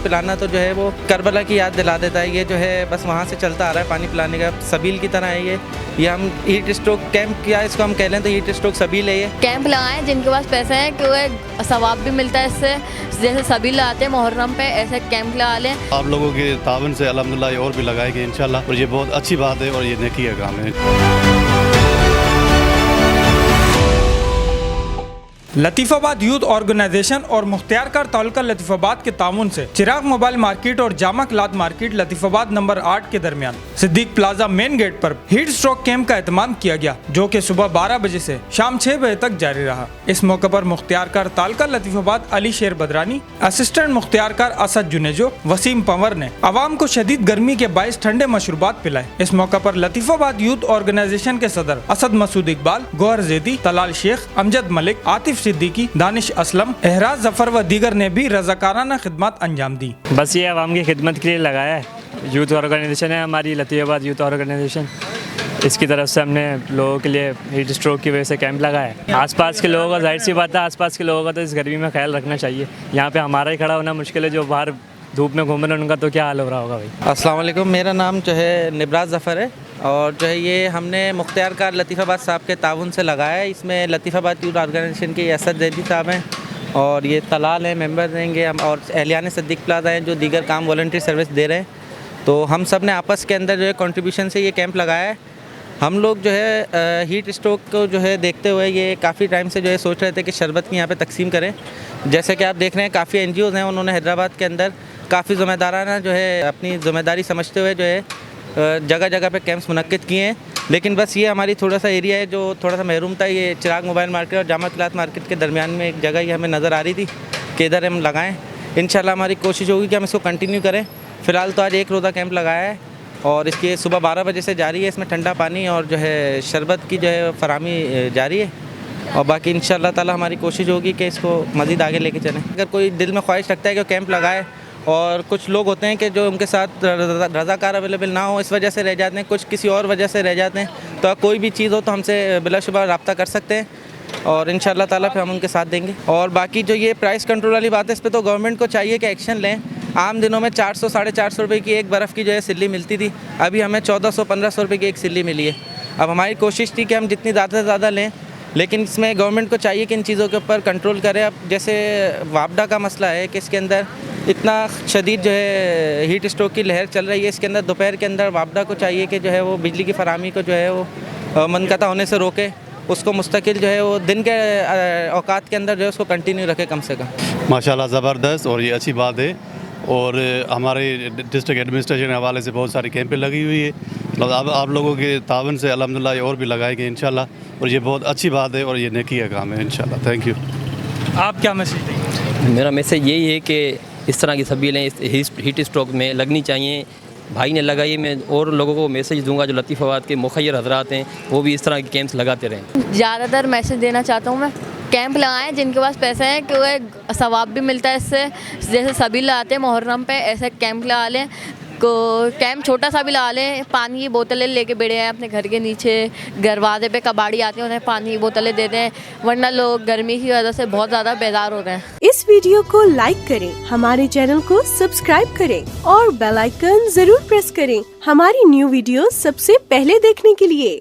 पिलाना तो जो है वो करबला की याद दिला देता है। ये जो है बस वहाँ से चलता आ रहा है पानी पिलाने का, सबील की तरह है ये हम हीट स्ट्रोक कैंप किया इसको हम कह लें तो हीट स्ट्रोक सबील है। ये कैंप लगाएं जिनके पास पैसे हैं कि वो सवाब भी मिलता है इससे, जैसे सबील आते हैं मुहर्रम पे ऐसे कैंप लगा लें। आप लोगों के तावन से अल्हम्दुलिल्लाह और भी लगाएंगे इंशाल्लाह, और ये बहुत अच्छी बात है और ये नेकी का काम है। लतीफ़ाबाद यूथ ऑर्गेनाइजेशन और मुख्तियारकार तालुका लतीफ़ाबाद के ताउन से चिराग मोबाइल मार्केट और Jama cloth market Latifabad number 8 के दरमियान सिद्दीक प्लाजा मेन गेट पर हीट स्ट्रोक कैंप का एहतमाम किया गया, जो कि सुबह 12 बजे से शाम 6 बजे तक जारी रहा। इस मौके पर मुख्तियारकार तालुका लतीफ़ाबाद अली शेर बदरानी, असिस्टेंट मुख्तियारकार असद जुनेजो, वसीम पंवर ने आवाम को शदीद गर्मी के बाइस ठंडे मशरूबात पिलाए। इस मौके पर लतीफ़ाबाद यूथ ऑर्गेनाइजेशन के सदर असद मसूद इकबाल, गौहर जैदी, तलाल शेख, अमजद मलिक, आतिफ सिद्दीकी, दानिश असलम, एहराज जफर व दीगर ने भी रज़ाकाराना खिदमत अंजाम दी। बस ये आवाम की खिदमत के लिए लगाया है। यूथ ऑर्गेनाइजेशन है हमारी लतीफ़ाबाद यूथ ऑर्गेनाइजेशन, इसकी तरफ से हमने लोगों के लिए हीट स्ट्रोक की वजह से कैंप लगाया है। आसपास के लोगों का जाहिर सी बात है, आसपास के लोगों का तो इस गर्मी में ख्याल रखना चाहिए। यहाँ पे हमारा ही खड़ा होना मुश्किल है, जो बाहर धूप में घूम रहे हैं उनका तो क्या हाल हो रहा होगा भाई। अस्सलाम वालेकुम, मेरा नाम जो है निब्राज ज़फ़र है और जो है ये हमने मुख्तियारकार लतीफ़ाबाद साहब के ताउन से लगाया है। इसमें लतीफ़ाबाद यूथ ऑर्गेनाइजेशन के असद जैदी साहब हैं और ये तलाल हैं, मेंबर रहेंगे हम, और एहलियान सिद्दीक प्लाजा हैं जो दीगर काम वॉलंटियर सर्विस दे रहे हैं। तो हम सब ने आपस के अंदर जो है कंट्रीब्यूशन से ये कैंप लगाया है। हम लोग जो है हीट स्ट्रोक को जो है देखते हुए ये काफ़ी टाइम से जो है सोच रहे थे कि शरबत की यहाँ पे तकसीम करें। जैसे कि आप देख रहे हैं काफ़ी NGOs हैं, उन्होंने हैदराबाद के अंदर काफ़ी ज़िम्मेदाराना जो है अपनी ज़िम्मेदारी समझते हुए जो है जगह जगह पे कैंप्स मुनक्किद किए हैं। लेकिन बस ये हमारी थोड़ा सा एरिया है जो थोड़ा सा महरूम था। ये चिराग मोबाइल मार्केट और जामा क्लाथ मार्केट के दरमियान में एक जगह ये हमें नज़र आ रही थी कि इधर हम लगाएं। इंशाल्लाह हमारी कोशिश होगी कि हम इसको कंटिन्यू करें। फ़िलहाल तो आज एक रोज़ा कैंप लगाया है और इसकी सुबह 12 बजे से जारी है। इसमें ठंडा पानी और जो है शरबत की जो है फरामी जारी है और बाकी इंशाल्लाह ताला हमारी कोशिश होगी कि इसको मज़ीद आगे लेके चलें। अगर कोई दिल में ख्वाहिश रखता है कि कैंप लगाए, और कुछ लोग होते हैं कि जो उनके साथ रज़ाकार अवेलेबल ना हो, इस वजह से रह जाते हैं, कुछ किसी और वजह से रह जाते हैं, तो कोई भी चीज़ हो तो हमसे बिलाशुबा रब्ता कर सकते हैं और इंशाल्लाह ताला फिर हम उनके साथ देंगे। और बाकी जो ये प्राइस कंट्रोल वाली बात है, इस पर तो गवर्नमेंट को चाहिए कि एक्शन लें। आम दिनों में 400 साढ़े 400 रुपये की एक बर्फ़ की जो है सिल्ली मिलती थी, अभी हमें 1400-1500 रुपये की एक सिल्ली मिली है। अब हमारी कोशिश थी कि हम जितनी ज़्यादा से ज़्यादा लें, लेकिन इसमें गवर्नमेंट को चाहिए कि इन चीज़ों के ऊपर कंट्रोल करे। अब जैसे वापडा का मसला है कि इसके अंदर इतना शदीद जो है हीट स्ट्रोक की लहर चल रही है, इसके अंदर दोपहर के अंदर वापडा को चाहिए कि जो है वो बिजली की फराहमी को जो है वो मुनक़ता होने से रोके, उसको मुस्तकिल जो है वो दिन के औकात के अंदर जो है उसको कंटिन्यू रखे कम से कम। माशाल्लाह ज़बरदस्त, और ये अच्छी बात है। और हमारे डिस्ट्रिक्ट एडमिनिस्ट्रेशन के हवाले से बहुत सारी कैंपें लगी हुई है। मतलब अब आप लोगों के तावन से अल्हम्दुलिल्लाह और भी लगाएंगे इंशाल्लाह, और ये बहुत अच्छी बात है और ये नेकी का काम है इंशाल्लाह। Thank you. आप क्या मैसेज देंगे? मेरा मैसेज यही है कि इस तरह की सबीलें इस हीट स्ट्रोक में लगनी चाहिए। भाई ने लगाई, मैं और लोगों को मैसेज दूंगा जो लतीफ़ाबाद के मुखय्यर हजरात हैं वो भी इस तरह के कैंप्स लगाते रहें। ज़्यादातर मैसेज देना चाहता हूँ मैं, कैंप लगाएं जिनके पास पैसे हैं कि वो सवाब भी मिलता है इससे, जैसे सबील आते हैं मुहर्रम पे ऐसे कैंप लगा लें। कैंप छोटा सा भी लगा लें, पानी की बोतलें लेके बैठे हैं अपने घर के नीचे, दरवाजे पे कबाड़ी आते हैं उन्हें पानी की बोतलें दे दें, वरना लोग गर्मी की वजह से बहुत ज़्यादा बेजार हो रहे हैं। इस वीडियो को लाइक करें, हमारे चैनल को सब्सक्राइब करें और बेल आइकन जरूर प्रेस करें हमारी न्यू वीडियो सबसे पहले देखने के लिए।